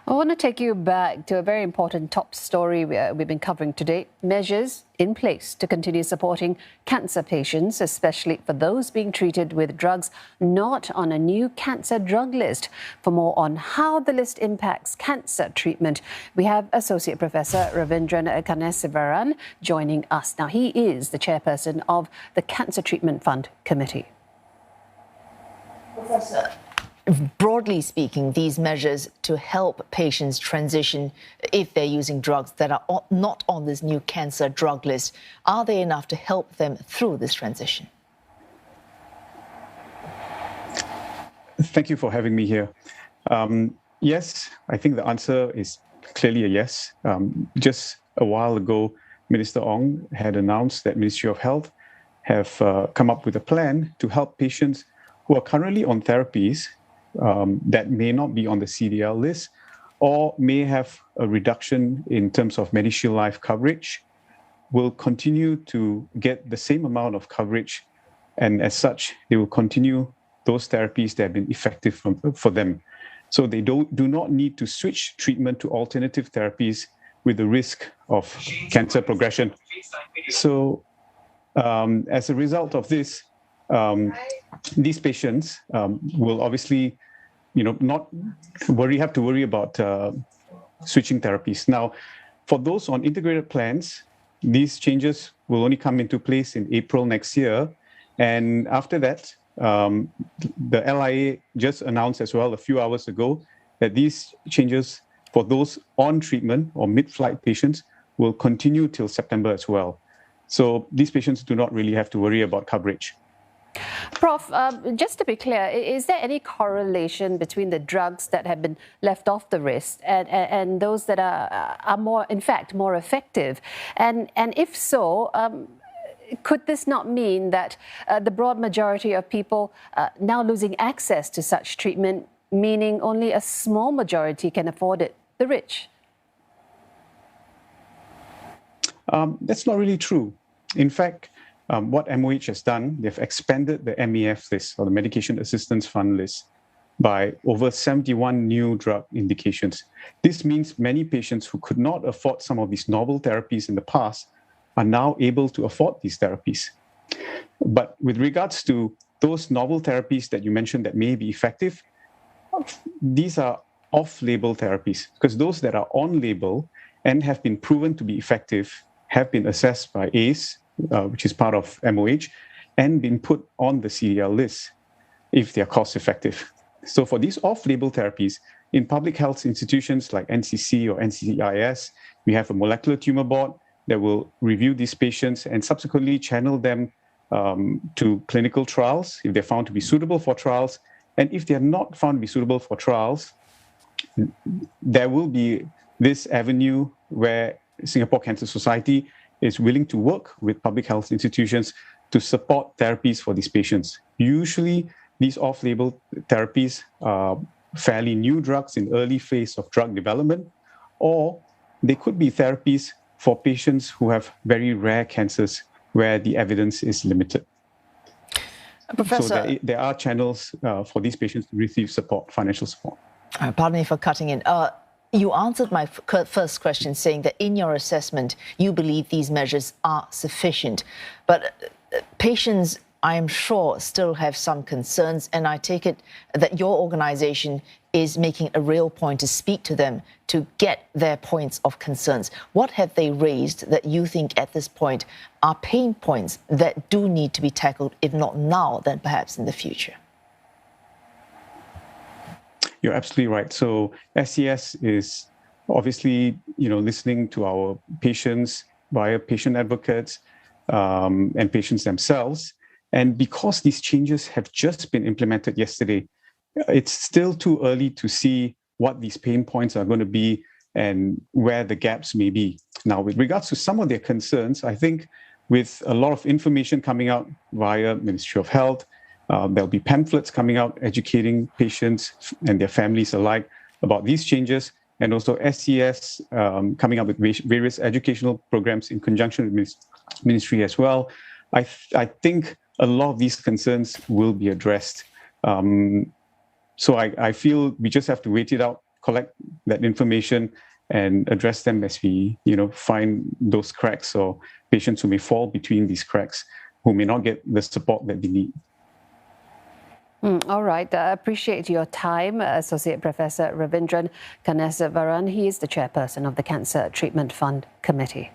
I want to take you back to a very important top story we've been covering today. Measures in place to continue supporting cancer patients, especially for those being treated with drugs not on a new cancer drug list. For more on how the list impacts cancer treatment, we have Associate Professor Ravindran Kanesvaran joining us. Now, he is the chairperson of the Cancer Treatment Fund Committee. Professor, broadly speaking, these measures to help patients transition if they're using drugs that are not on this new cancer drug list, are they enough to help them through this transition? Thank you for having me here. Yes, I think the answer is clearly a yes. Just a while ago, Minister Ong had announced that Ministry of Health have come up with a plan to help patients who are currently on therapies that may not be on the CDL list or may have a reduction in terms of MediShield Life coverage, will continue to get the same amount of coverage, and as such, they will continue those therapies that have been effective for them. So they do not need to switch treatment to alternative therapies with the risk of cancer progression. So as a result of this, these patients will obviously, not have to worry about switching therapies. Now, for those on integrated plans, these changes will only come into place in April next year. And after that, the LIA just announced as well a few hours ago that these changes for those on treatment or mid-flight patients will continue till September as well. So these patients do not really have to worry about coverage. Prof, just to be clear, is there any correlation between the drugs that have been left off the list and those that are more, in fact, more effective? And if so, could this not mean that the broad majority of people now losing access to such treatment, meaning only a small majority can afford it, the rich? That's not really true. In fact, what MOH has done, they've expanded the MEF list, or the Medication Assistance Fund list, by over 71 new drug indications. This means many patients who could not afford some of these novel therapies in the past are now able to afford these therapies. But with regards to those novel therapies that you mentioned that may be effective, these are off-label therapies, because those that are on-label and have been proven to be effective have been assessed by ACE, which is part of MOH, and been put on the CDL list if they are cost-effective. So for these off-label therapies, in public health institutions like NCC or NCIS, we have a molecular tumor board that will review these patients and subsequently channel them to clinical trials if they're found to be suitable for trials. And if they're not found to be suitable for trials, there will be this avenue where Singapore Cancer Society is willing to work with public health institutions to support therapies for these patients. Usually, these off-label therapies are fairly new drugs in early phase of drug development, or they could be therapies for patients who have very rare cancers where the evidence is limited. Professor, so there are channels for these patients to receive support, financial support. Pardon me for cutting in. You answered my first question saying that in your assessment, you believe these measures are sufficient. But patients, I am sure, still have some concerns, and I take it that your organization is making a real point to speak to them to get their points of concerns. What have they raised that you think at this point are pain points that do need to be tackled, if not now, then perhaps in the future? You're absolutely right. So SCS is obviously, listening to our patients via patient advocates and patients themselves. And because these changes have just been implemented yesterday, it's still too early to see what these pain points are going to be and where the gaps may be. Now, with regards to some of their concerns, I think with a lot of information coming out via Ministry of Health, there'll be pamphlets coming out educating patients and their families alike about these changes, and also SCS coming up with various educational programs in conjunction with Ministry as well. I think a lot of these concerns will be addressed. So I feel we just have to wait it out collect that information and address them as we, find those cracks or patients who may fall between these cracks, who may not get the support that they need. All right. I appreciate your time, Associate Professor Ravindran Kanesvaran. He is the chairperson of the Cancer Treatment Fund Committee.